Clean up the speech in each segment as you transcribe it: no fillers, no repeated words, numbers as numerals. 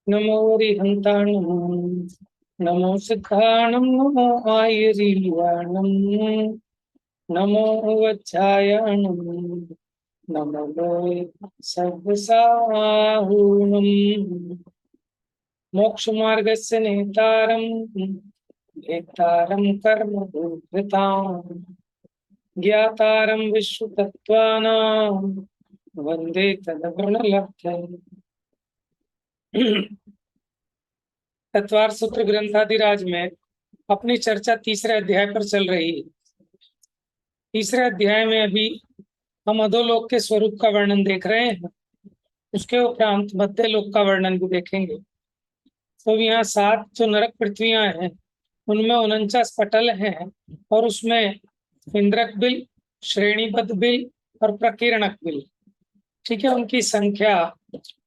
नमो रिहन्ताणं नमो सिद्धाणं नमो आयुर्याणं नमो वज्रायणं नमो सर्वसाहुणम् मोक्षमार्गस्य नेतारं भेत्तारं कर्मभूभृतां ज्ञातारं विश्वतत्त्वानां वन्दे तदवृणलब्धम्। तत्वार सूत्र ग्रंथादिराज में अपनी चर्चा तीसरे अध्याय पर चल रही है। तीसरे अध्याय में अभी हम अधोलोक के स्वरूप का वर्णन देख रहे हैं। उसके उपरांत मध्य लोक का वर्णन भी देखेंगे। तो यहाँ 7 जो नरक पृथ्वियां हैं उनमें 49 पटल हैं और उसमें इंद्रक बिल, श्रेणीबद्ध बिल और प्रकीर्णक बिल, ठीक है, उनकी संख्या,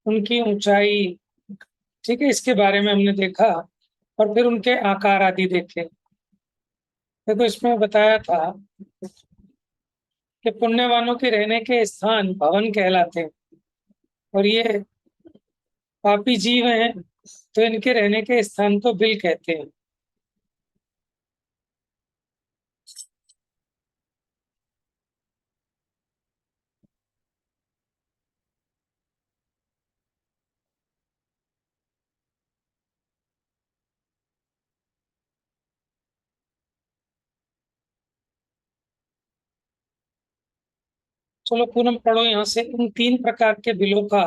उनकी ऊंचाई, ठीक है, इसके बारे में हमने देखा और फिर उनके आकार आदि देखे। देखो इसमें बताया था कि पुण्यवानों के रहने के स्थान भवन कहलाते हैं और ये पापी जीव हैं तो इनके रहने के स्थान को बिल कहते हैं। चलो पूनम पढ़ो यहाँ से। इन 3 प्रकार के बिलों का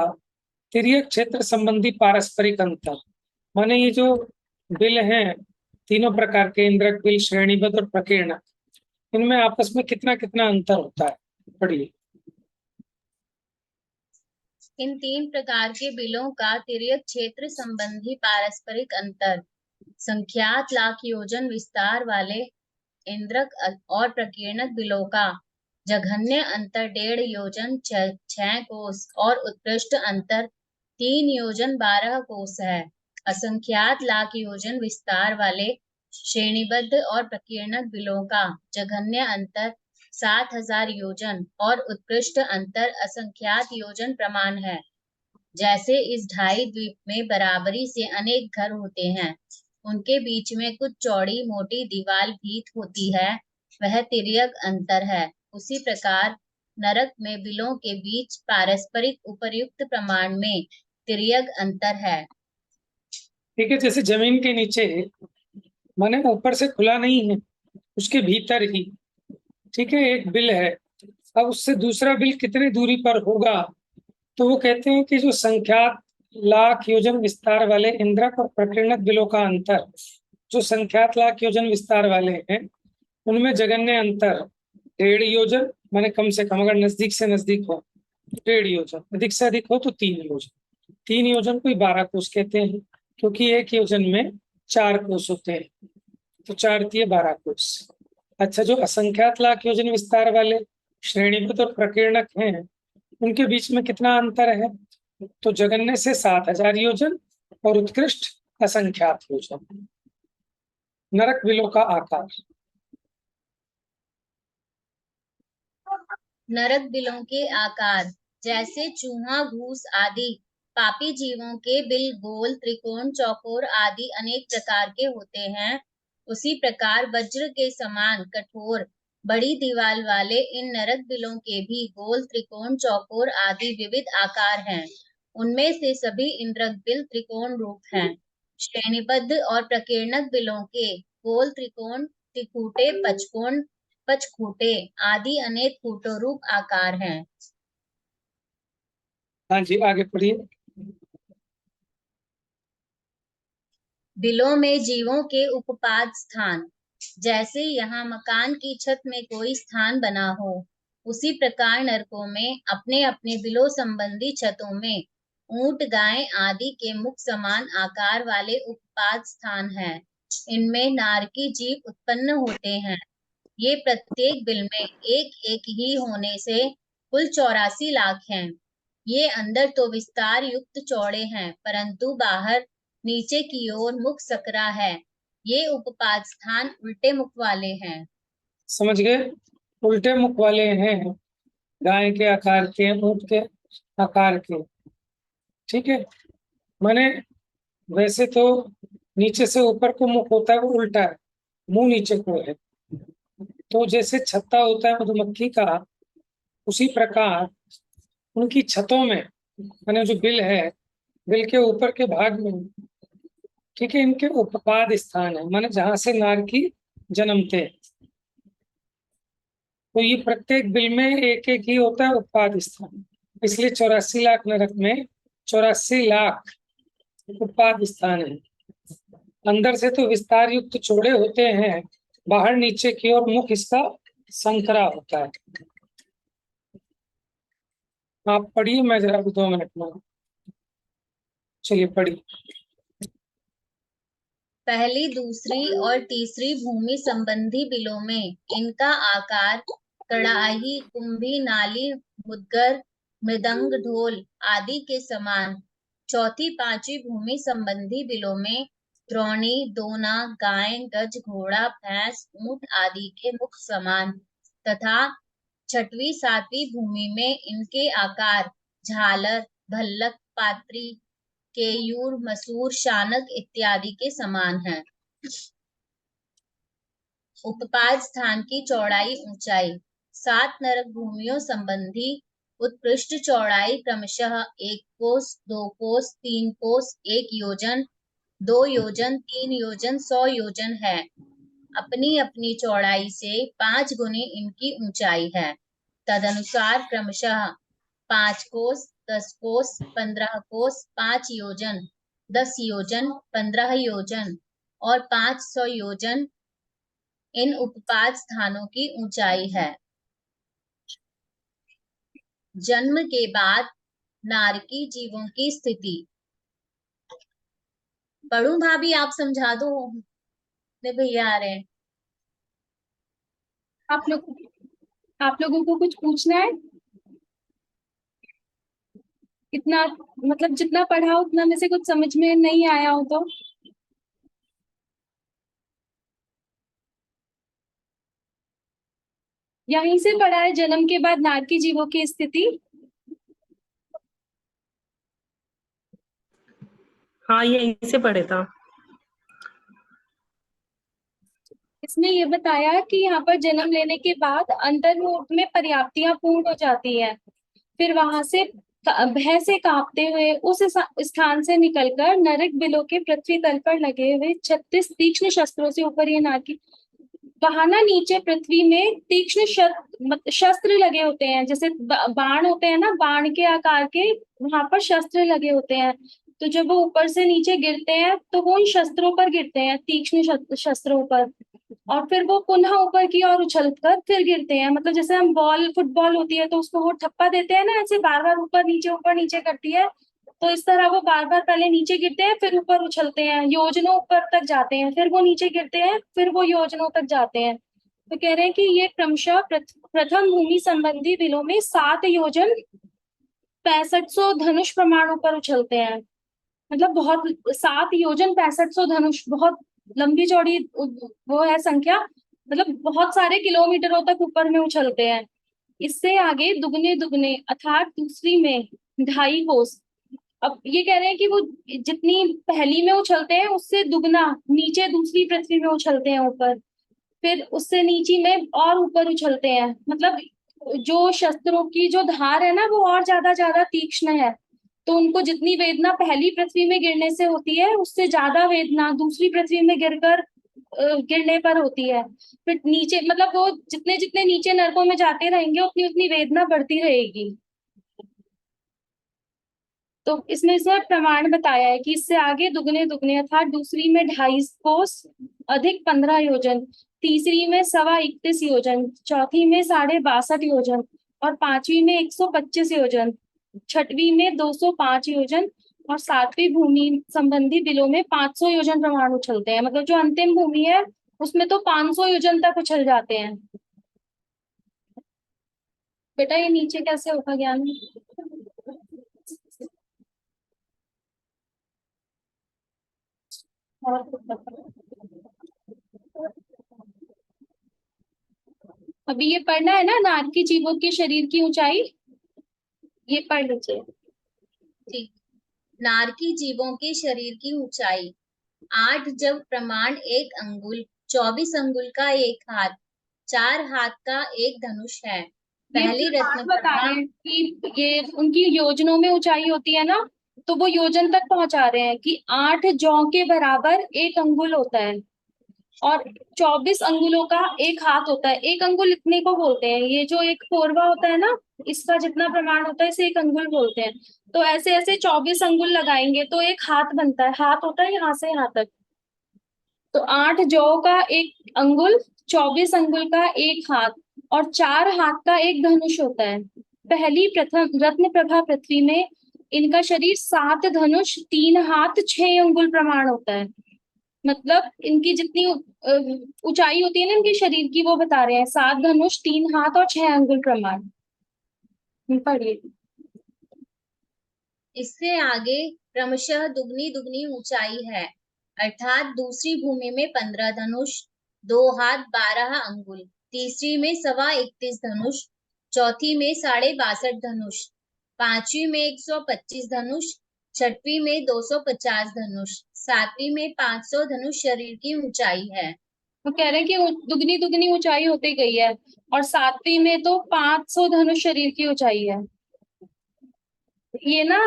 तिर्यक क्षेत्र संबंधी पारस्परिक अंतर, माने ये जो बिल हैं तीनों प्रकार के, इंद्रक बिल, श्रेणीबद्ध और प्रकीर्णक, इनमें आपस में कितना कितना अंतर होता है, पढ़िए। इन 3 प्रकार के बिलों का तिर्यक क्षेत्र संबंधी पारस्परिक अंतर संख्यात लाख योजन विस्तार वाले इंद्रक और प्रकीर्णक बिलों का जघन्य अंतर 1.5 योजन 6 कोस और उत्कृष्ट अंतर 3 योजन 12 कोस है। असंख्यात लाख योजन विस्तार वाले श्रेणीबद्ध और प्रकीर्णक बिलों का जघन्य अंतर 7,000 योजन और उत्कृष्ट अंतर असंख्यात योजन प्रमाण है। जैसे इस ढाई द्वीप में बराबरी से अनेक घर होते हैं, उनके बीच में कुछ चौड़ी मोटी दीवार भीत होती है, वह तिर्यक अंतर है। उसी प्रकार नरक में बिलों के बीच पारस्परिक उपर्युक्त प्रमाण में तिर्यक अंतर है। ठीक है, जैसे जमीन के नीचे, माने ऊपर से खुला नहीं है, उसके भीतर ही, ठीक है, एक बिल है। अब उससे दूसरा बिल कितनी दूरी पर होगा, तो वो कहते हैं कि जो संख्यात लाख योजन विस्तार वाले इंद्रक और प्रकीर्णक बिलों का अंतर, जो संख्यात लाख योजन विस्तार वाले हैं उनमें जघन्य अंतर 1.5 योजन, माने कम से कम, अगर नजदीक से नजदीक हो 1.5 योजन, अधिक से अधिक हो तो 3 योजन। 3 योजन को 12 कोस कहते हैं, क्योंकि एक योजन में 4 कोस होते हैं, तो 4 दिए 12 कोस। अच्छा, जो असंख्यात लाख योजन विस्तार वाले श्रेणीबद्ध और प्रकीर्णक हैं उनके बीच में कितना अंतर है, तो जघन्य से 7,000 योजन और उत्कृष्ट असंख्यात योजन। नरक बिलों का आकार, नरक बिलों के आकार, जैसे चूहा, घूस आदि पापी जीवों के बिल गोल, त्रिकोण, चौकोर आदि अनेक प्रकार के होते हैं, उसी प्रकार वज्र के समान कठोर बड़ी दीवार वाले इन नरक बिलों के भी गोल, त्रिकोण, चौकोर आदि विविध आकार हैं। उनमें से सभी इंद्रक बिल त्रिकोण रूप हैं। श्रेणीबद्ध और प्रकीर्णक बिलों के गोल, त्रिकोण, त्रिकूटे, पचकोण, पचखूटे आदि अनेक कूटो रूप आकार हैं। हाँ जी, आगे पढ़िए। बिलों में जीवों के उपपाद स्थान, जैसे यहाँ मकान की छत में कोई स्थान बना हो, उसी प्रकार नरकों में अपने अपने बिलों संबंधी छतों में ऊंट, गाय आदि के मुख समान आकार वाले उपपाद स्थान हैं। इनमें नारकी जीव उत्पन्न होते हैं। ये प्रत्येक बिल में एक एक ही होने से कुल 84 लाख हैं। ये अंदर तो विस्तार युक्त चौड़े हैं, परंतु बाहर नीचे की ओर मुख सकरा है। ये उपपाद स्थान उल्टे मुख वाले हैं। समझ गए, उल्टे मुख वाले हैं, गाय के आकार के, ऊंट के आकार के, ठीक है। माने वैसे तो नीचे से ऊपर को मुख होता है, वो उल्टा है, मुंह नीचे को है। तो जैसे छत्ता होता है मधुमक्खी का, उसी प्रकार उनकी छतों में, माने जो बिल है, बिल के ऊपर के भाग में, ठीक है, इनके उपपाद स्थान है, माने जहां से नारकी जन्मते हैं। तो ये प्रत्येक बिल में एक एक ही होता है उत्पाद स्थान, इसलिए 84 लाख नरक में 84 लाख उत्पाद स्थान है। अंदर से तो विस्तार युक्त चौड़े होते हैं, बाहर नीचे की ओर मुख इसका संकरा होता है। आप पढ़िए, मैं जरा 2 मिनट में, चलिए पढ़िए। पहली, दूसरी और तीसरी भूमि संबंधी बिलों में इनका आकार कड़ाही, कुंभी, नाली, मुद्गर, मृदंग, ढोल आदि के समान। चौथी, पांचवी भूमि संबंधी बिलों में द्रोणी, दोना, गाय, गज, घोड़ा, भैंस, ऊंट आदि के मुख समान तथा छठवीं, सातवीं भूमि में इनके आकार झालर, भल्लक, पात्री, केयूर, मसूर, शानक इत्यादि के समान है। उपपाद स्थान की चौड़ाई, ऊंचाई। 7 नरक भूमियों संबंधी उत्कृष्ट चौड़ाई क्रमशः 1 कोस, 2 कोस, 3 कोस, 1 योजन, 2 योजन, 3 योजन, 100 योजन है। अपनी अपनी चौड़ाई से 5 गुनी इनकी ऊंचाई है। तदनुसार क्रमशः 5 कोस, 10 कोस, 15 कोस, 5 योजन, 10 योजन, 15 योजन और 500 योजन इन उपपाद स्थानों की ऊंचाई है। जन्म के बाद नारकी जीवों की स्थिति। पढ़ूं भाभी, आप समझा दो, मेरे भैया आ रहे हैं। आप लोगों को कुछ पूछना है? इतना मतलब जितना पढ़ा हो उतना में से कुछ समझ में नहीं आया हो तो यहीं से पढ़ा है, जन्म के बाद नारकी जीवों की स्थिति। हाँ, यहीं से पढ़े था। इसमें ये बताया कि यहाँ पर जन्म लेने के बाद अंतर्मुख में पर्याप्तियां पूर्ण हो जाती है, फिर वहां से भय से कांपते हुए उस स्थान से निकलकर नरक बिलों के पृथ्वी तल पर लगे हुए 36 तीक्ष्ण शस्त्रों से ऊपर ये नारकी। वहां ना नीचे पृथ्वी में तीक्ष्ण शस्त्र लगे होते हैं, जैसे बाण होते हैं ना, बाण के आकार के वहां पर शस्त्र लगे होते हैं। तो जब वो ऊपर से नीचे गिरते हैं तो वो उन शस्त्रों पर गिरते हैं, तीक्ष्ण शस्त्रों पर, और फिर वो पुनः ऊपर की ओर उछल कर फिर गिरते हैं। मतलब जैसे हम बॉल, फुटबॉल होती है तो उसको वो ठप्पा देते हैं ना, ऐसे बार बार ऊपर नीचे करती है, तो इस तरह वो बार बार पहले नीचे गिरते हैं फिर ऊपर उछलते हैं, योजनों ऊपर तक जाते हैं, फिर वो नीचे गिरते हैं फिर वो योजनों तक जाते हैं। तो कह रहे हैं कि ये क्रमशः प्रथम भूमि संबंधी बिलों में 7 योजन 6500 धनुष प्रमाणों पर उछलते हैं। मतलब बहुत, 7 योजन 6500 धनुष, बहुत लंबी चौड़ी वो है संख्या, मतलब बहुत सारे किलोमीटरों तक ऊपर में उछलते हैं। इससे आगे दुगने दुगने अर्थात दूसरी में 2.5 कोस। अब ये कह रहे हैं कि वो जितनी पहली में उछलते हैं उससे दुगना नीचे दूसरी पृथ्वी में उछलते हैं ऊपर, फिर उससे नीचे में और ऊपर उछलते हैं। मतलब जो शस्त्रों की जो धार है ना वो और ज्यादा ज्यादा तीक्ष्ण है, तो उनको जितनी वेदना पहली पृथ्वी में गिरने से होती है उससे ज्यादा वेदना दूसरी पृथ्वी में गिरने पर होती है। फिर नीचे मतलब वो जितने जितने नीचे नरकों में जाते रहेंगे उतनी उतनी वेदना बढ़ती रहेगी। तो इसमें इसमें प्रमाण बताया है कि इससे आगे दुगने दुगने अर्थात दूसरी में 2.5 कोस अधिक 15 योजन, तीसरी में 21.25 योजन, चौथी में 62.5 योजन और पांचवी में 125 योजन, छठवीं में 205 योजन और सातवीं भूमि संबंधी बिलों में 500 योजन प्रमाण उछलते हैं। मतलब जो अंतिम भूमि है उसमें तो 500 योजन तक उछल जाते हैं। बेटा ये नीचे कैसे होगा ज्ञान? अभी ये पढ़ना है ना, नारकी जीवों के शरीर की ऊंचाई, ये पढ़ लीजिए। ठीक। नारकी जीवों के शरीर की ऊंचाई 8 जब प्रमाण 1 अंगुल, 24 अंगुल का एक हाथ, 4 हाथ का एक धनुष है। ये पहली प्रमाण रत्न बता प्रभा रहे हैं कि ये उनकी योजनों में ऊंचाई होती है ना, तो वो योजन तक पहुंचा रहे हैं कि 8 जौ के बराबर एक अंगुल होता है और 24 अंगुलों का एक हाथ होता है। एक अंगुल इतने को बोलते हैं, ये जो एक कोरवा होता है ना, इसका जितना प्रमाण होता है इसे एक अंगुल बोलते हैं। तो ऐसे ऐसे 24 अंगुल लगाएंगे तो एक हाथ बनता है, हाथ होता है यहाँ से यहाँ तक। तो 8 जौ का एक अंगुल, 24 अंगुल का एक हाथ और 4 हाथ का एक धनुष होता है। पहली प्रथम रत्न प्रभा पृथ्वी में इनका शरीर 7 धनुष, 3 हाथ, 6 अंगुल प्रमाण होता है। मतलब इनकी जितनी ऊंचाई होती है ना इनके शरीर की, वो बता रहे हैं 7 धनुष, 3 हाथ और 6 अंगुल प्रमाण। पढ़िए। इससे आगे क्रमशः दुगनी दुगनी ऊंचाई है, अर्थात दूसरी भूमि में 15 धनुष, 2 हाथ 12 अंगुल, तीसरी में 21.25 धनुष, चौथी में 62.5 धनुष, पांचवी में 125 धनुष, छठवीं में 250 धनुष, सातवीं में 500 धनुष शरीर की ऊंचाई है। वो कह रहे हैं कि दुगनी दुगनी ऊंचाई होती गई है और 7वीं में तो 500 धनुष शरीर की ऊंचाई है। ये ना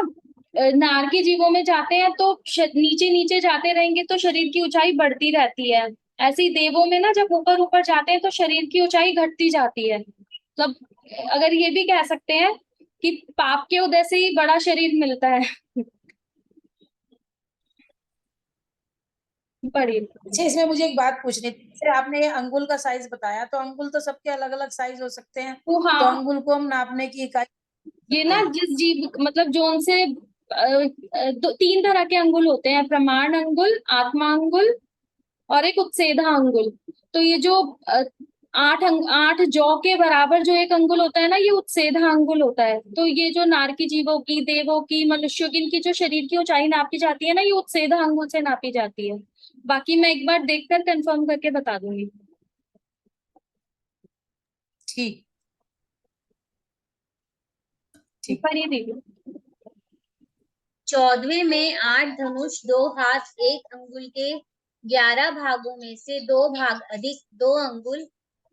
नारकी जीवों में जाते हैं तो नीचे नीचे जाते रहेंगे तो शरीर की ऊंचाई बढ़ती रहती है। ऐसे ही देवों में ना जब ऊपर ऊपर जाते हैं तो शरीर की ऊंचाई घटती जाती है। मतलब अगर ये भी कह सकते हैं कि पाप के उदय से ही बड़ा शरीर मिलता है। पढ़िए। अच्छा, इसमें मुझे एक बात पूछनी थी। जैसे आपने ये अंगुल का साइज बताया, तो अंगुल तो सबके अलग अलग साइज हो सकते हैं, तो तो हाँ, अंगुल को हम नापने की इकाई ये ना जिस जीव मतलब जो उनसे 3 तरह के अंगुल होते हैं, प्रमाण अंगुल, आत्मा अंगुल और एक उत्सेधा अंगुल। तो ये जो 8 जौ के बराबर जो एक अंगुल होता है ना, ये उत्सेधा अंगुल होता है। तो ये जो नारकी जीवों की, देवों की, मनुष्यों की, इनकी जो शरीर की ऊंचाई नापी जाती है ना, ये उत्सेधा अंगुल से नापी जाती है। बाकी मैं एक बार देखकर कंफर्म करके बता दूंगी। ठीक ठीक। पर ये देखिए, 14वें में 8 धनुष, 2 हाथ, 1 अंगुल के 11 भागों में से 2 भाग अधिक 2 अंगुल।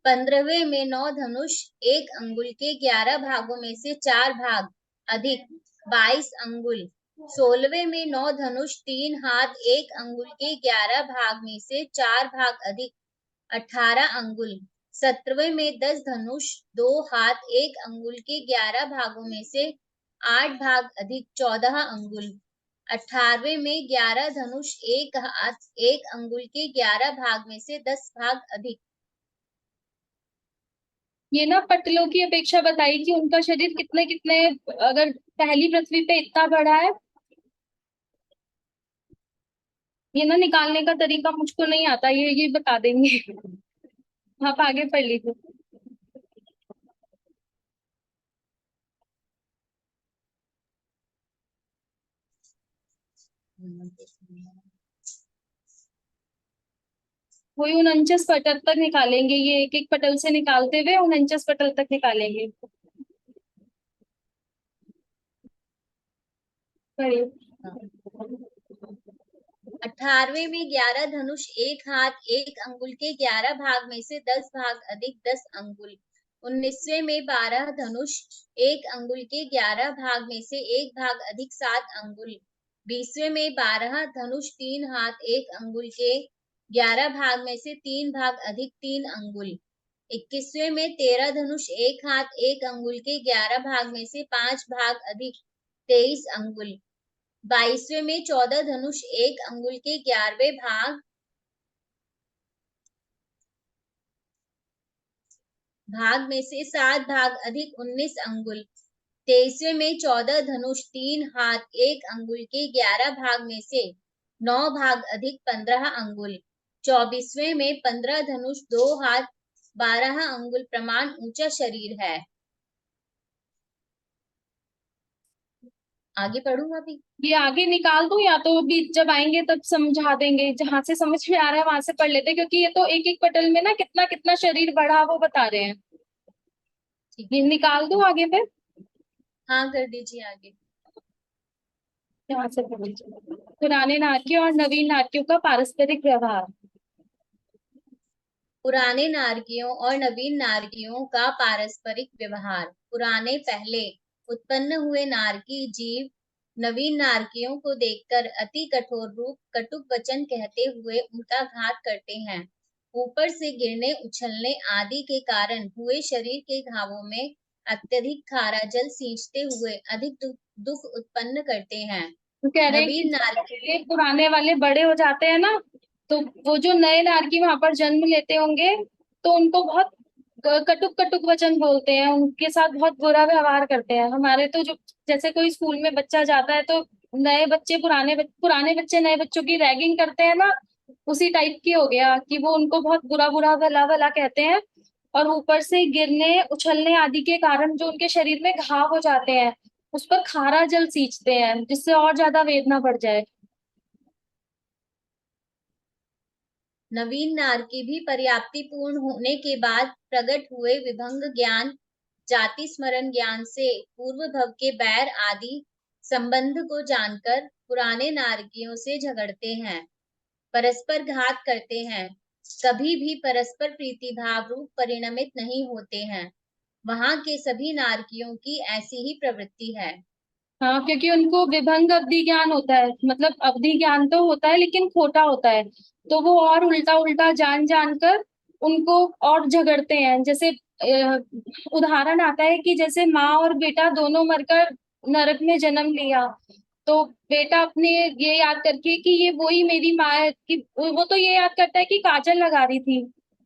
15वें में 9 धनुष, 1 अंगुल के 11 भागों में से 4 भाग अधिक 22 अंगुल। 16वें में 9 धनुष, 3 हाथ, 1 अंगुल के 11 भाग में से 4 भाग अधिक 18 अंगुल। 17वें में 10 धनुष, 2 हाथ, 1 अंगुल के 11 भागों में से 8 भाग अधिक 14 अंगुल। 18वें में 11 धनुष, 1 हाथ, 1 अंगुल के 11 भाग में से 10 भाग अधिक। ये ना पटलों की अपेक्षा बताई कि उनका शरीर कितने कितने, अगर पहली पृथ्वी पे इतना बड़ा है। ये ना निकालने का तरीका मुझको नहीं आता, ये बता देंगे। आप आगे पढ़ लीजिए। वही 49 पटल तक निकालेंगे, ये एक एक पटल से निकालते हुए 49 पटल तक निकालेंगे। पढ़िए। 18वें में 11 धनुष, 1 हाथ, 1 अंगुल के 11 भाग में से 10 भाग अधिक 10 अंगुल। 19वें में 12 धनुष, 1 अंगुल के 11 भाग में से 1 भाग अधिक 7 अंगुल। 20वें में 12 धनुष, 3 हाथ, 1 अंगुल के 11 भाग में से 3 भाग अधिक 3 अंगुल। 21वें में 13 धनुष, 1 हाथ, 1 अंगुल के 11 भाग में से 5 भाग अधिक 23 अंगुल। 22वें में 14 धनुष, 1 अंगुल के 11वें भाग में से 7 भाग अधिक 19 अंगुल। 23वें में 14 धनुष, 3 हाथ, 1 अंगुल के 11 भाग में से 9 भाग अधिक 15 अंगुल। 24वें में 15 धनुष, 2 हाथ, 12 अंगुल प्रमाण ऊंचा शरीर है। आगे पढ़ूंगा अभी। ये आगे निकाल दूं या तो अभी जब आएंगे तब समझा देंगे, जहां से समझ में आ रहा है वहां से पढ़ लेते हैं, क्योंकि ये तो एक एक पटल में ना कितना कितना शरीर बढ़ा वो बता रहे हैं। ये निकाल दूं आगे फिर। हाँ, कर दीजिए आगे। यहाँ से पुराने नारकी और नवीन नारकियों का पारस्परिक व्यवहार। पुराने नारकियों और नवीन नारकियों का पारस्परिक व्यवहार। पुराने पहले उत्पन्न हुए नारकी जीव नवीन नारकियों को देखकर अति कठोर रूप कटुक वचन कहते हुए उनका घात करते हैं। ऊपर से गिरने उछलने आदि के कारण हुए शरीर के घावों में अत्यधिक खारा जल सींचते हुए अधिक दुख उत्पन्न करते हैं। तो कह रहे हैं नवीन कि नारकी ये पुराने वाले बड़े हो जाते हैं ना, तो वो जो नए नारकी वहां पर जन्म लेते होंगे तो उनको बहुत कटुक कटुक वचन बोलते हैं, उनके साथ बहुत बुरा व्यवहार करते हैं। हमारे तो जो जैसे कोई स्कूल में बच्चा जाता है तो नए बच्चे पुराने बच्चे नए बच्चों की रैगिंग करते हैं ना, उसी टाइप की हो गया कि वो उनको बहुत बुरा बुरा भला भला कहते हैं। और ऊपर से गिरने उछलने आदि के कारण जो उनके शरीर में घाव हो जाते हैं उस पर खारा जल सींचते हैं जिससे और ज्यादा वेदना बढ़ जाए। नवीन नारकी भी पर्याप्ति पूर्ण होने के बाद प्रकट हुए विभंग ज्ञान जाति स्मरण ज्ञान से पूर्व भव के बैर आदि संबंध को जानकर पुराने नारकियों से झगड़ते हैं, परस्पर घात करते हैं, कभी भी परस्पर प्रीति भाव रूप परिणमित नहीं होते हैं। वहां के सभी नारकियों की ऐसी ही प्रवृत्ति है। हाँ, क्योंकि उनको विभंग अवधि ज्ञान होता है, मतलब अवधि ज्ञान तो होता है लेकिन खोटा होता है, तो वो और उल्टा उल्टा जान जान कर उनको और झगड़ते हैं। जैसे उदाहरण आता है कि जैसे माँ और बेटा दोनों मरकर नरक में जन्म लिया, तो बेटा अपने ये याद करके कि ये वही मेरी माँ है, कि वो तो ये याद करता है कि काजल लगा रही थी,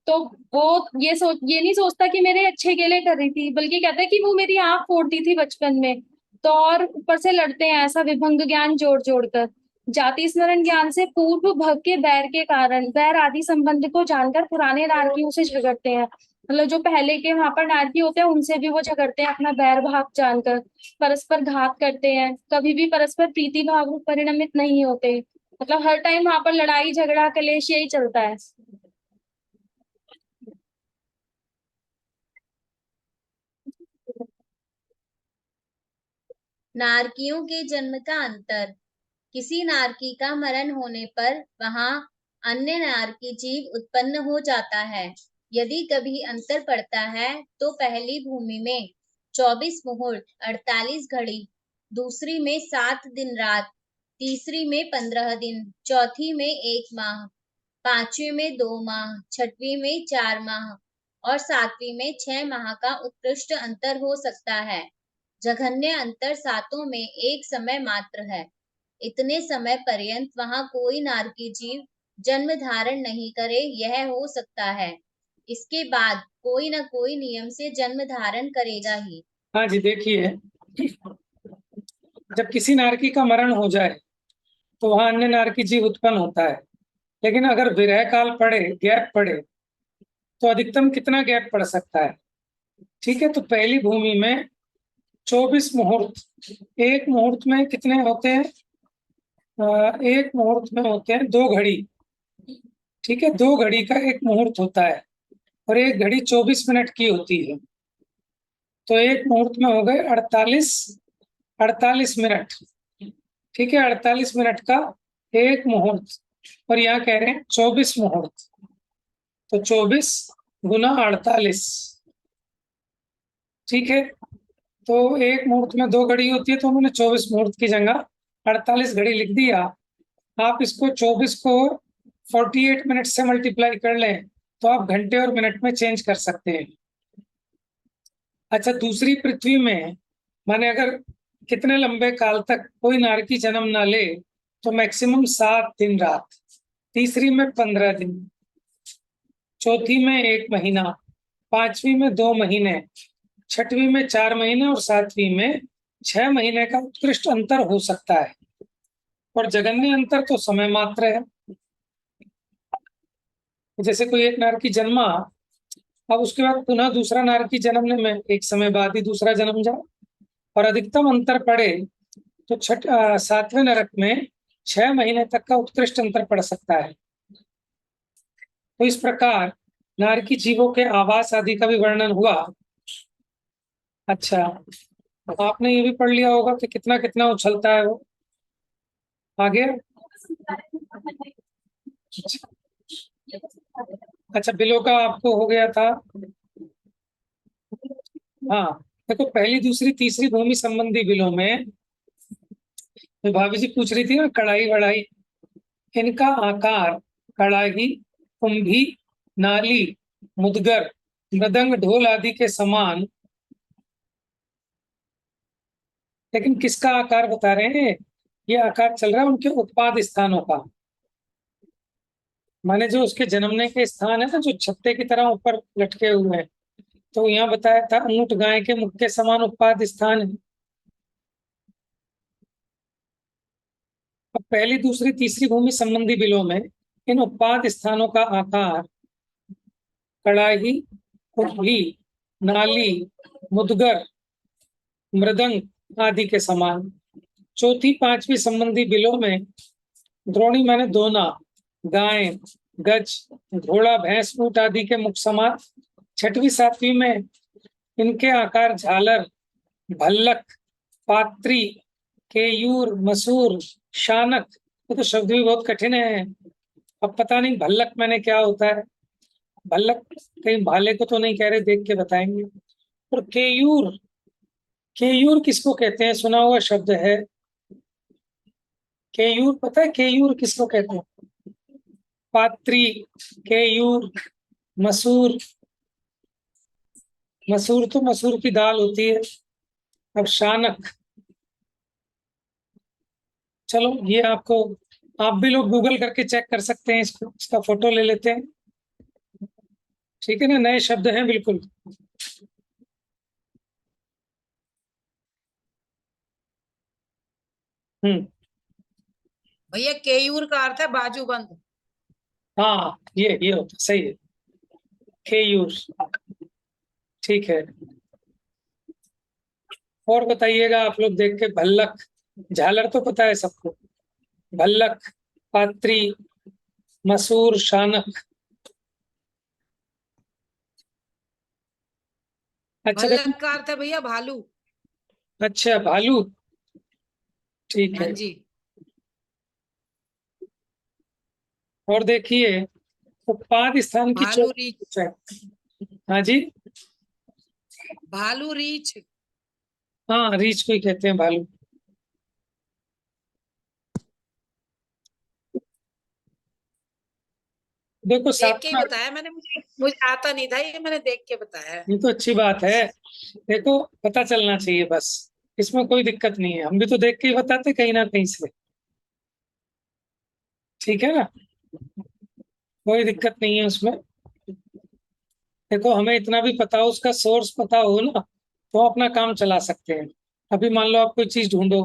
तो वो ये नहीं सोचता कि मेरे अच्छे के लिए कर रही थी, बल्कि कहता है कि वो मेरी आंख फोड़ती थी बचपन में। तो और ऊपर से लड़ते हैं ऐसा विभंग ज्ञान जोड़ जोड़ कर। जाति स्मरण ज्ञान से पूर्व भव के बैर के कारण बैर आदि संबंध को जानकर पुराने नारकियों से झगड़ते हैं। मतलब जो पहले के वहां पर नारकी होते हैं उनसे भी वो झगड़ते हैं अपना बैर भाव जानकर, परस्पर घात करते हैं, कभी भी परस्पर प्रीति भाव में परिणमित नहीं होते। मतलब हर टाइम वहां पर लड़ाई झगड़ा कलेश यही चलता है। नारकियों के जन्म का अंतर। किसी नारकी का मरण होने पर वहां अन्य नारकी जीव उत्पन्न हो जाता है। यदि कभी अंतर पड़ता है तो पहली भूमि में 24 मुहूर्त 48 घड़ी, दूसरी में 7 दिन रात, तीसरी में 15 दिन, चौथी में 1 माह, पांचवी में 2 माह, छठवीं में 4 माह और सातवीं में 6 माह का उत्कृष्ट अंतर हो सकता है। जघन्य अंतर सातों में एक समय मात्र है। इतने समय पर्यंत वहां कोई नारकी जीव जन्म धारण नहीं करे, यह हो सकता है। इसके बाद कोई न कोई नियम से जन्म धारण करेगा ही। हाँ जी, देखिए, जब किसी नारकी का मरण हो जाए तो वहां अन्य नारकी जीव उत्पन्न होता है, लेकिन अगर विरह काल पड़े, गैप पड़े, तो अधिकतम कितना गैप पड़ सकता है? ठीक है, तो पहली भूमि में 24 मुहूर्त, एक मुहूर्त में कितने होते हैं? एक मुहूर्त में होते हैं 2 घड़ी। ठीक है, 2 घड़ी का एक मुहूर्त होता है और एक घड़ी 24 मिनट की होती है, तो एक मुहूर्त में हो गए 48 मिनट। ठीक है, 48 मिनट का एक मुहूर्त, और यहाँ कह रहे हैं 24 मुहूर्त, तो 24 गुना 48। ठीक है, तो एक मुहूर्त में 2 घड़ी होती है, तो उन्होंने 24 मुहूर्त की जगह 48 घड़ी लिख दिया। आप इसको 24 को 48 मिनट से मल्टीप्लाई कर लें तो आप घंटे और मिनट में चेंज कर सकते हैं। अच्छा, दूसरी पृथ्वी में माने अगर कितने लंबे काल तक कोई नारकी जन्म ना ले तो मैक्सिमम 7 दिन रात, तीसरी में 15 दिन, चौथी में 1 महीना, पांचवी में 2 महीने, छठवीं में 4 महीने और सातवीं में 6 महीने का उत्कृष्ट अंतर हो सकता है, और जघन्य अंतर तो समय मात्र है। जैसे कोई एक नारकी जन्मा, अब उसके बाद पुनः दूसरा नारकी जन्मने में एक समय बाद ही दूसरा जन्म जाए, और अधिकतम अंतर पड़े तो 7वें नरक में 6 महीने तक का उत्कृष्ट अंतर पड़ सकता है। तो इस प्रकार नारकी जीवों के आवास आदि का भी वर्णन हुआ। अच्छा, आपने ये भी पढ़ लिया होगा कि कितना कितना उछलता है वो। आगे। अच्छा, बिलों का आपको हो गया था। हाँ, देखो पहली दूसरी तीसरी भूमि संबंधी बिलों में तो भाभी जी पूछ रही थी ना, कढ़ाई वढ़ाई, इनका आकार कड़ाही, कुंभी, नाली, मुदगर, मृदंग, ढोल आदि के समान, लेकिन किसका आकार बता रहे हैं? ये आकार चल रहा है उनके उत्पाद स्थानों का, माने जो उसके जन्मने के स्थान है ना, जो छत्ते की तरह ऊपर लटके हुए हैं। तो यहाँ बताया था ऊंट गाय के मुख के समान उत्पाद स्थान है। अब पहली दूसरी तीसरी भूमि संबंधी बिलों में इन उत्पाद स्थानों का आकार कड़ाही, कुल्ही, नाली, मुदगर, मृदंग आदि के समान। चौथी पांचवी संबंधी बिलों में द्रोणी माने दोना, गाय, गज, घोड़ा, भैंस, ऊंट आदि के मुख समान। छठवीं सातवीं में इनके आकार झालर, भल्लक, पात्री, केयूर, मसूर, शानक। ये तो शब्द भी बहुत कठिन है। अब पता नहीं भल्लक मैंने क्या होता है। भल्लक कहीं भाले को तो नहीं कह रहे, देख के बताएंगे। और केयूर, केयूर किसको कहते हैं? सुना हुआ शब्द है केयूर, पता है केयूर किसको कहते हैं? पात्री, केयूर, मसूर। मसूर तो मसूर की दाल होती है। अब शानक, चलो ये आपको, आप भी लोग गूगल करके चेक कर सकते हैं इसको, इसका फोटो ले लेते हैं। ठीक है ना, नए शब्द हैं बिल्कुल। हम्म। भैया केयूर का अर्थ है बाजूबंद। हाँ, ये होता सही है, केयूर। ठीक है, और बताइएगा आप लोग देख के। भल्लक, झालर तो पता है सबको। भल्लक, पात्री, मसूर, शानक। अच्छा देखो, भल्लक का अर्थ है भैया भालू। अच्छा भालू, ठीक हाँ है। जी। और देखिए, उत्पाद स्थान की भालू रीछ। हाँ जी, भालू रीछ। हाँ रीछ को ही कहते हैं भालू। देखो देख के ही सातवां, बताया मैंने, मुझे मुझे आता नहीं था ये, मैंने देख के बताया है। ये तो अच्छी बात है। देखो पता चलना चाहिए बस, इसमें कोई दिक्कत नहीं है, हम भी तो देख के ही बताते कहीं ना कहीं से। ठीक है ना, कोई दिक्कत नहीं है उसमें। देखो हमें इतना भी पता हो, उसका सोर्स पता हो ना, तो अपना काम चला सकते हैं। अभी मान लो आप कोई चीज ढूंढो,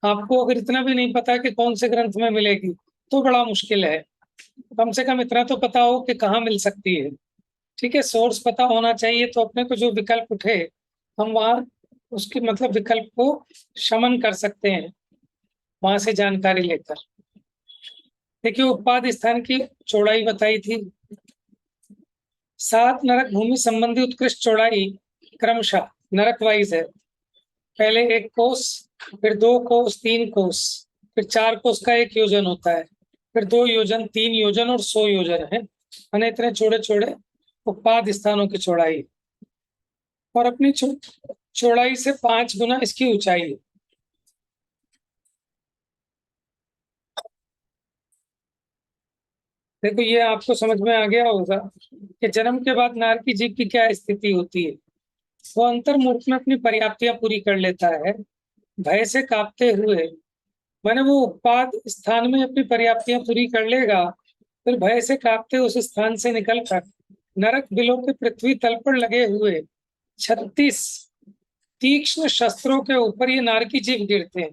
आपको अगर इतना भी नहीं पता कि कौन से ग्रंथ में मिलेगी, तो बड़ा मुश्किल है। कम से कम इतना तो पता हो कि कहाँ मिल सकती है। ठीक है, सोर्स पता होना चाहिए, तो अपने को जो विकल्प उठे, हम वहाँ उसकी मतलब विकल्प को शमन कर सकते हैं, वहां से जानकारी लेकर। देखिए, उत्पाद स्थान की चौड़ाई बताई थी। 7 नरक भूमि संबंधी उत्कृष्ट चौड़ाई क्रमशः नरक वाइज है। पहले 1 कोस, फिर 2 कोस, 3 कोस, फिर 4 कोस का 1 योजन होता है, फिर 2 योजन, 3 योजन और 100 योजन है। मैंने इतने छोटे छोटे उत्पाद स्थानों की चौड़ाई, और अपनी चौड़ाई से 5 गुना इसकी ऊंचाई है। देखो ये आपको समझ में आ गया होगा कि जन्म के बाद नारकी जीव की क्या स्थिति होती है। वो अंतर्मुख में अपनी पर्याप्तियां पूरी कर लेता है, भय से कांपते हुए, माने वो उत्पाद स्थान में अपनी पर्याप्तियां पूरी कर लेगा, फिर भय से कांपते उस स्थान से निकलकर नरक बिलों के पृथ्वी तल पर लगे हुए 36 तीक्ष्ण शस्त्रों के ऊपर ये नारकी जीव गिरते हैं।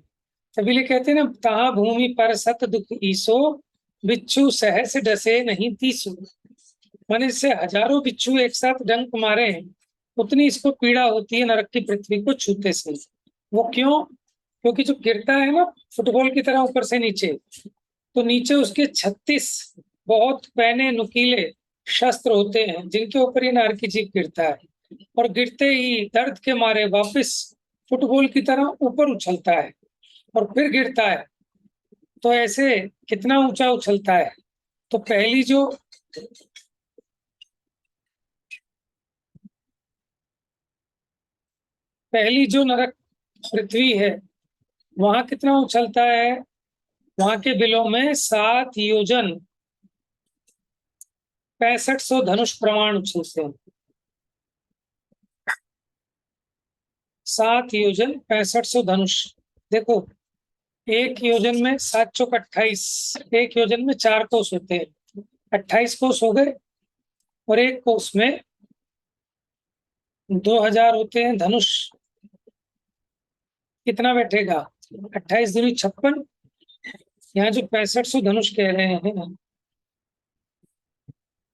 तभी कहते हैं ना, तहा भूमि पर सत दुख ईसो, बिच्छू सहस डसे नहीं तीसो। माने इससे हजारों बिच्छू एक साथ डंक मारे हैं, उतनी इसको पीड़ा होती है नरक की पृथ्वी को छूते से। वो क्यों? क्योंकि जो गिरता है ना फुटबॉल की तरह ऊपर से नीचे, तो नीचे उसके 36 बहुत पैने नुकीले शस्त्र होते हैं, जिनके ऊपर ये नारकी जीव गिरता है, और गिरते ही दर्द के मारे वापस फुटबॉल की तरह ऊपर उछलता है और फिर गिरता है। तो ऐसे कितना ऊंचा उछलता है? तो पहली जो नरक पृथ्वी है, वहां कितना उछलता है? वहां के बिलों में 7 योजन 6500 धनुष प्रमाण उछलते हैं। 7 योजन 6500 धनुष। देखो, एक योजन में 7 चौक 28, एक योजन में 4 कोस होते हैं, 28 कोस हो गए, और एक कोस में 2000 होते हैं धनुष। कितना बैठेगा? 28 दूनी 56। यहाँ जो 6500 धनुष कह रहे हैं,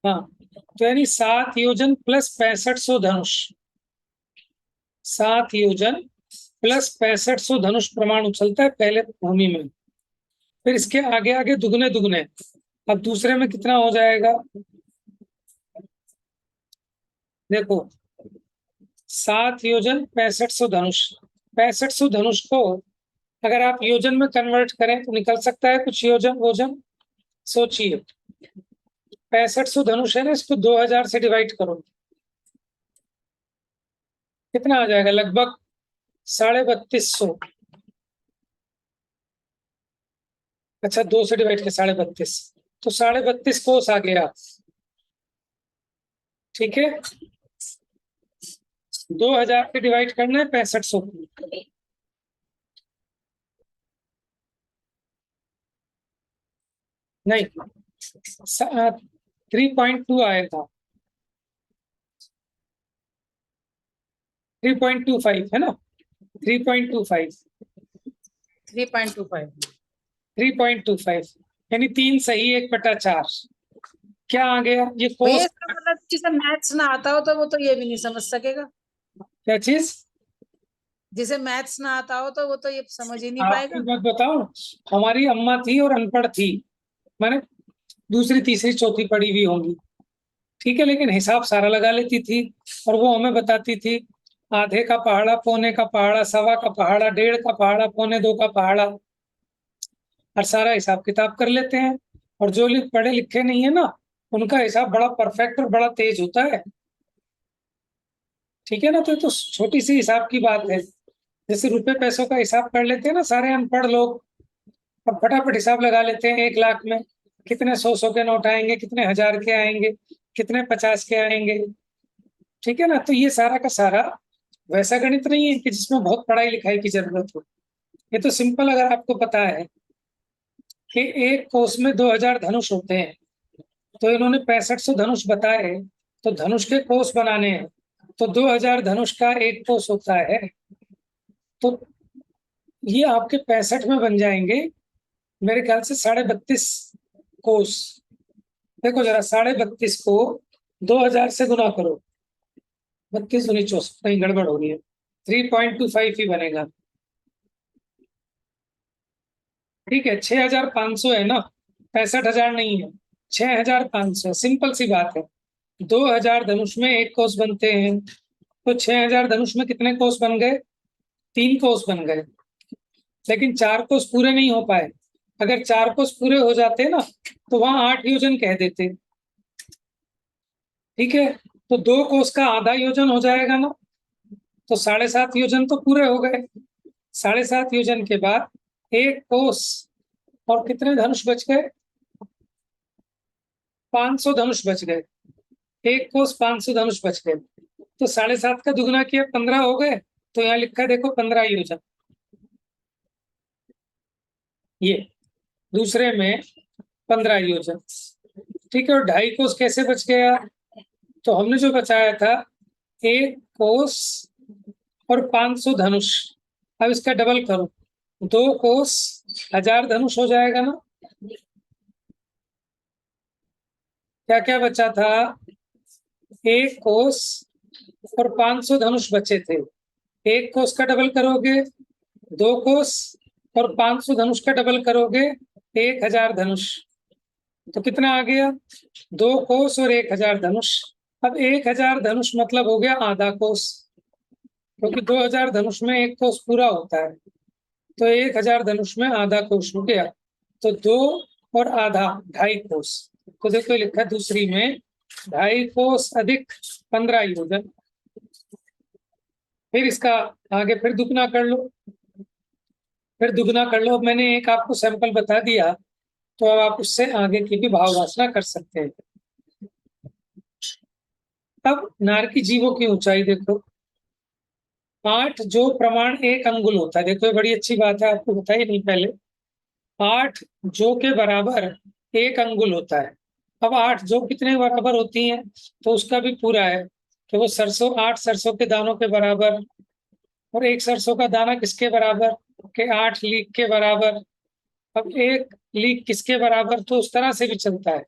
हाँ, तो यानी 7 योजन प्लस 6500 धनुष, 7 योजन प्लस 6500 धनुष प्रमाण उछलता है पहले भूमि में। फिर इसके आगे आगे दुगने दुगने। अब दूसरे में कितना हो जाएगा? देखो, 7 योजन 6500 धनुष। 6500 धनुष को अगर आप योजन में कन्वर्ट करें तो निकल सकता है कुछ योजन वोजन। सोचिए, 6500 धनुष है ना, इसको 2000 से डिवाइड करो, कितना आ जाएगा? लगभग 3250। अच्छा, 2 से डिवाइड कर 32.5, तो 32.5 कोस आ गया। ठीक है, 2000 से डिवाइड करना है 6500 को। नहीं, 3.2 आएगा, 3.25 है ना, 3.25, 3.25। 3.25 यानी 3 सही 1/4। क्या आ गया? ये भैया कोस। इसका मतलब जिसे मैथ्स ना आता हो तो वो तो ये भी नहीं समझ सकेगा। क्या चीज? जिसे मैथ्स ना आता हो तो वो तो ये समझ ही नहीं आपको पाएगा। बात बताऊं, हमारी अम्मा थी और अनपढ़ थी, मैंने दूसरी तीसरी चौथी पढ़ी हुई होंगी, ठीक है, लेकिन हिसाब सारा लगा लेती थी, और वो हमें बताती थी आधे का पहाड़ा, पौने का पहाड़ा, सवा का पहाड़ा, 1.5 का पहाड़ा, 1.25 का पहाड़ा, और सारा हिसाब किताब कर लेते हैं। और जो लोग पढ़े लिखे नहीं है ना, उनका हिसाब बड़ा परफेक्ट और बड़ा तेज होता है। ठीक है ना, तो ये तो छोटी सी हिसाब की बात है। जैसे रुपए पैसों का हिसाब कर लेते हैं ना सारे अनपढ़ लोग, और फटाफट हिसाब लगा लेते हैं 1 लाख में कितने 100 के नोट आएंगे, कितने 1000 के आएंगे, कितने 50 के आएंगे। ठीक है ना, तो ये सारा का सारा वैसा गणित नहीं है कि जिसमें बहुत पढ़ाई लिखाई की जरूरत हो। ये तो सिंपल, अगर आपको पता है कि एक कोस में 2000 धनुष होते हैं, तो इन्होंने 6500 धनुष बताए, तो धनुष के कोस बनाने हैं, तो 2000 धनुष का एक कोस होता है, तो ये आपके 65 में बन जाएंगे मेरे ख्याल से 32.5 कोस। देखो जरा, 32.5 को 2000 से गुना करो, 32 दूनी 64, कहीं गड़बड़ हो रही है, 3.25 ही बनेगा। ठीक है, 6500 है ना, 65,000 नहीं है, 6500। सिंपल सी बात है, 2000 धनुष में एक कोस बनते हैं, तो 6000 धनुष में कितने कोस बन गए? 3 कोस बन गए, लेकिन 4 कोस पूरे नहीं हो पाए। अगर 4 कोस पूरे हो जाते ना, तो वहां 8 योजन कह देते। ठीक है, तो 2 कोस का आधा योजन हो जाएगा ना, तो 7.5 योजन तो पूरे हो गए। 7.5 योजन के बाद एक कोस, और कितने धनुष बच गए? 500 धनुष बच गए। एक कोस 500 धनुष बच गए, तो 7.5 का दुगना किया 15 हो गए, तो यहाँ लिखा है देखो 15 योजन। ये दूसरे में 15 योजन। ठीक है, और 2.5 कोस कैसे बच गया? तो हमने जो बचाया था एक कोस और 500 धनुष, अब इसका डबल करो, 2 कोस 1000 धनुष हो जाएगा ना। क्या क्या बचा था? एक कोस और 500 धनुष बचे थे। एक कोस का डबल करोगे 2 कोस, और 500 धनुष का डबल करोगे 1000 धनुष, तो कितना आ गया? 2 कोस और 1000 धनुष। अब 1000 धनुष मतलब हो गया आधा कोस, क्योंकि 2000 धनुष में एक कोस पूरा होता है, तो 1000 धनुष में आधा कोस हो गया। तो 2 और आधा 2.5 कोस। तो देखो लिखा है दूसरी में 2.5 कोस अधिक 15 योजन। फिर इसका आगे फिर दुगना कर लो, फिर दुगना कर लो। अब मैंने एक आपको सैंपल बता दिया, तो अब आप उससे आगे की भी भाव वासना कर सकते हैं। अब नारकी जीवों की ऊंचाई देखो, 8 जो प्रमाण 1 अंगुल होता है। देखो ये बड़ी अच्छी बात है, आपको बताई नहीं पहले। 8 जो के बराबर 1 अंगुल होता है। अब 8 जो कितने बराबर होती हैं, तो उसका भी पूरा है कि वो सरसों 8 सरसों के दानों के बराबर, और 1 सरसों का दाना किसके बराबर के 8 लीक के बराबर। अब 1 लीक किसके बराबर, तो उस तरह से भी चलता है।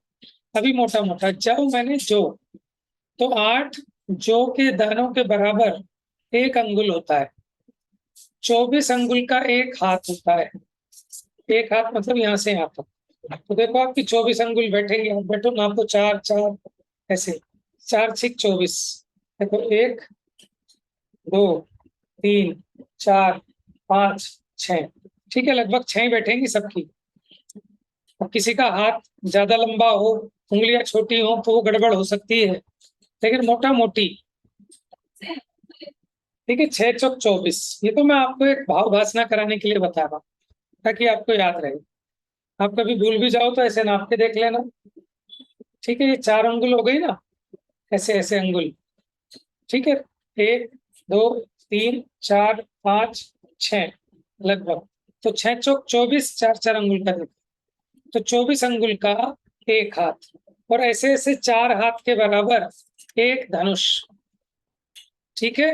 अभी मोटा मोटा जब मैंने जो, तो 8 जो के दानों के बराबर 1 अंगुल होता है। 24 अंगुल का 1 हाथ होता है। 1 हाथ मतलब यहाँ से यहाँ तक। तो देखो आपकी 24 अंगुल बैठेगी, आप बैठो नापो 4 4 ऐसे, 4 6 24। देखो 1 2 3 4 5 6, ठीक है, लगभग 6 बैठेंगी सबकी। अब किसी का हाथ ज्यादा लंबा हो, उंगलियां छोटी हो, तो वो गड़बड़ हो सकती है, लेकिन मोटा मोटी ठीक है। 6 चौक 24। ये तो मैं आपको एक भाव घासना कराने के लिए बता रहा हूँ, ताकि आपको याद रहे। आप कभी भूल भी जाओ तो ऐसे नाप के देख लेना, ठीक है। ये 4 अंगुल हो गई ना, ऐसे ऐसे अंगुल, ठीक है। 1 2 3 4 5 6 लगभग। तो 6 चौक 24, 4 4 अंगुल का देखो, तो 24 अंगुल का 1 हाथ, और ऐसे ऐसे 4 हाथ के बराबर 1 धनुष, ठीक है।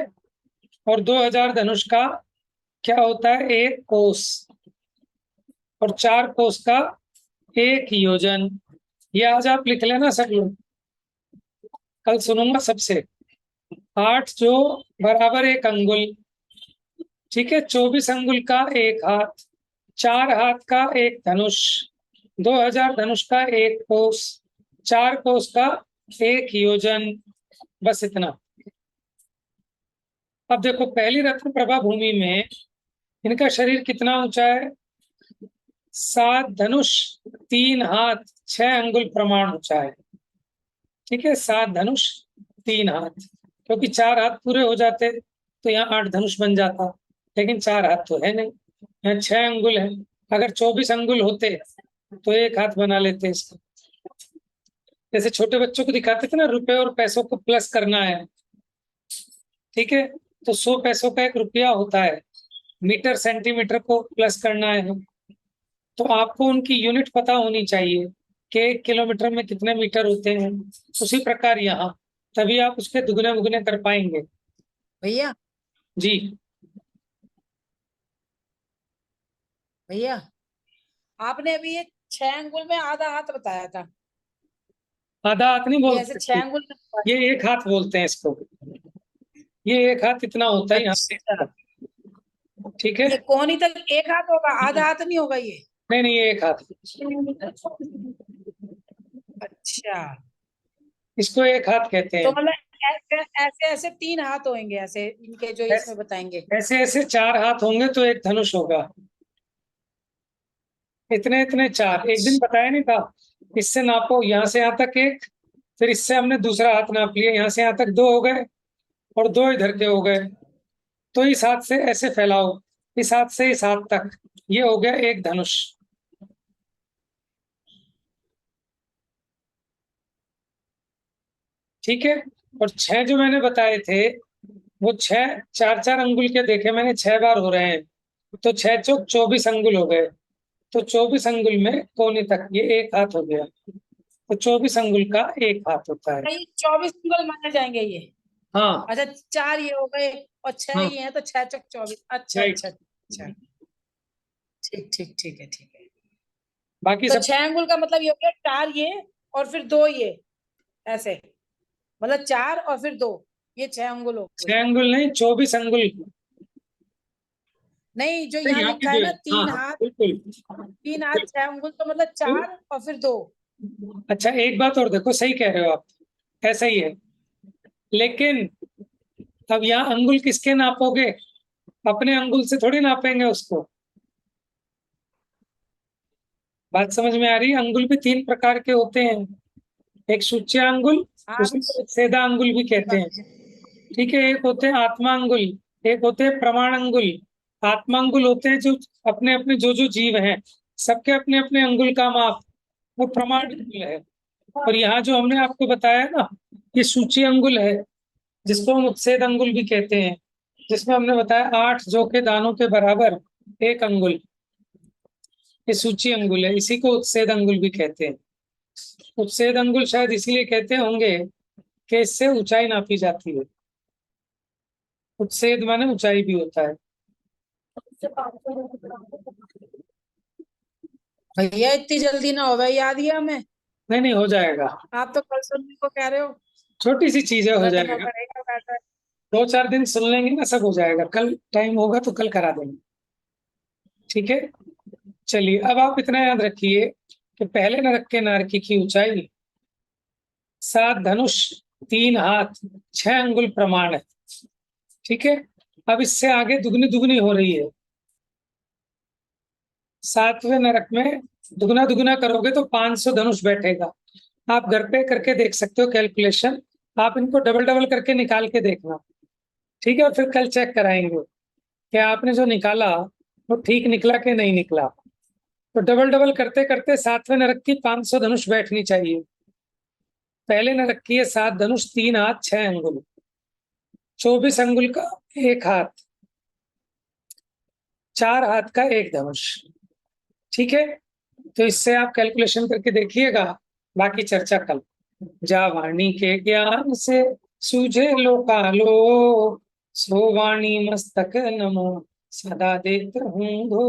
और 2000 धनुष का क्या होता है, 1 कोस, और 4 कोस का 1 योजन। ये आज आप लिख लेना सब लोग, कल सुनूंगा सबसे। 8 जो बराबर 1 अंगुल, ठीक है। 24 अंगुल का 1 हाथ, 4 हाथ का 1 धनुष, 2000 धनुष का 1 कोस, 4 कोस का 1 योजन, बस इतना। अब देखो पहली रत्न प्रभा भूमि में इनका शरीर कितना ऊंचा है, 7 धनुष 3 हाथ 6 अंगुल प्रमाण ऊंचा है, ठीक है। 7 धनुष 3 हाथ, क्योंकि 4 हाथ पूरे हो जाते तो यहाँ 8 धनुष बन जाता, लेकिन 4 हाथ तो है नहीं, यहाँ 6 अंगुल है। अगर 24 अंगुल होते तो 1 हाथ बना लेते इसका। जैसे छोटे बच्चों को दिखाते थे ना, रुपए और पैसों को प्लस करना है, ठीक है। तो 100 पैसों का 1 रुपया होता है, मीटर सेंटीमीटर को प्लस करना है। तो आपको उनकी यूनिट पता होनी चाहिए कि 1 किलोमीटर में कितने मीटर होते हैं। उसी प्रकार यहाँ, तभी आप उसके दुगने मुगने कर पाएंगे। भैया जी भैया आपने अभी ये 6 अंगुल में आधा हाथ बताया था, आधा हाथ नहीं ये ऐसे बोलते 6 अंगुल में। ये 1 हाथ बोलते हैं इसको। ये 1 हाथ इतना होता है यहाँ से, अच्छा, ठीक है। ये कोहनी तक 1 हाथ होगा, आधा हाथ नहीं होगा ये। नहीं नहीं, ये 1 हाथ, अच्छा, इसको 1 हाथ कहते तो हैं। मतलब ऐसे ऐसे ऐसे 3 हाथ होंगे, ऐसे इनके जो इसमें बताएंगे। ऐसे ऐसे 4 हाथ होंगे तो 1 धनुष होगा। इतने इतने 4 एक दिन बताया नहीं था। इससे नापो, यहाँ से यहाँ तक 1, फिर इससे हमने दूसरा हाथ नाप लिया, यहाँ से यहाँ तक 2 हो गए, और 2 इधर के हो गए। तो इस हाथ से ऐसे फैलाओ, इस हाथ से इस हाथ तक, ये हो गया 1 धनुष, ठीक है। और 6 जो मैंने बताए थे, वो 6 4 4 अंगुल के देखे मैंने, 6 बार हो रहे हैं, तो 6 चौक 24 अंगुल हो गए। तो 24 अंगुल में कोने तक ये 1 हाथ हो गया, तो 24 अंगुल का 1 हाथ होता है। नहीं, 24 अंगुल माने जाएंगे ये। हाँ अच्छा, 4 ये हो गए और 6 हाँ, ये हैं, तो 6 चौक 24। अच्छा राइट। अच्छा अच्छा, ठीक ठीक ठीक है, ठीक है। बाकी तो सब 6 अंगुल का मतलब ये हो गया 4 ये और फिर 2 ये, ऐसे मतलब 4 और फिर 2, ये 6 अंगुल हो गए। 6 अंगुल नहीं, 24 अंगुल। नहीं, जो नहीं, यहाँ यहाँ पे लिखा है जो है, ना हाँ 3 हाँ, हाथ, बिल्कुल। 3 हाथ 6 अंगुल, तो मतलब 4 और फिर 2। अच्छा एक बात और देखो, सही कह रहे हो आप, ऐसा ही है। लेकिन अब यहाँ अंगुल किसके नापोगे, अपने अंगुल से थोड़ी नापेंगे उसको। बात समझ में आ रही है? अंगुल भी 3 प्रकार के होते हैं, एक सूच्य अंगुल, हाँ उसे छेदा अंगुल भी कहते हैं। ठीक है, एक होते हैं आत्मा अंगुल, एक होते हैं प्रमाण अंगुल। आत्मा अंगुल होते हैं जो अपने अपने जो जीव हैं, सबके अपने अपने अंगुल का माप, वो प्रमाण अंगुल है। और यहाँ जो हमने आपको बताया ना, ये सूची अंगुल है, जिसको हम उत्सेद अंगुल भी कहते हैं, जिसमें हमने बताया 8 जौ के दानों के बराबर 1 अंगुल, ये सूची अंगुल है, इसी को उत्सेद अंगुल भी कहते हैं। उत्सेद अंगुल शायद इसीलिए कहते होंगे कि इससे ऊंचाई नापी जाती है। उत्सेद माने ऊंचाई भी होता है। भैया इतनी जल्दी ना हो भाई, याद ही है हमें। नहीं हो जाएगा, आप तो कल सुनने को कह रहे हो। छोटी सी चीज है, हो रटना जाएगा। पड़ेगा बैटर। 2-4 दिन सुन लेंगे ना, सब हो जाएगा। कल टाइम होगा तो कल करा देंगे, ठीक है। चलिए, अब आप इतना याद रखिए कि पहले नरक के नारकी की ऊंचाई 7 धनुष 3 हाथ 6 अंगुल प्रमाण है, ठीक है। अब इससे आगे दुगनी दुगनी हो रही है। 7वें नरक में दुगना दुगना करोगे तो 500 धनुष बैठेगा। आप घर पे करके देख सकते हो कैलकुलेशन, आप इनको डबल डबल करके निकाल के देखना, ठीक है। और फिर कल चेक कराएंगे कि आपने जो निकाला वो ठीक निकला कि नहीं निकला। तो डबल डबल करते करते 7वें नरक की 500 धनुष बैठनी चाहिए। पहले नरक की है 7 धनुष 3 हाथ 6 अंगुल, 24 अंगुल का 1 हाथ, 4 हाथ का 1 धनुष, ठीक है। तो इससे आप कैलकुलेशन करके देखिएगा, बाकी चर्चा कल। जा वाणी के ज्ञान से सूझे लोकालो, सो वाणी मस्तक नमो सदा देत हूँ धो।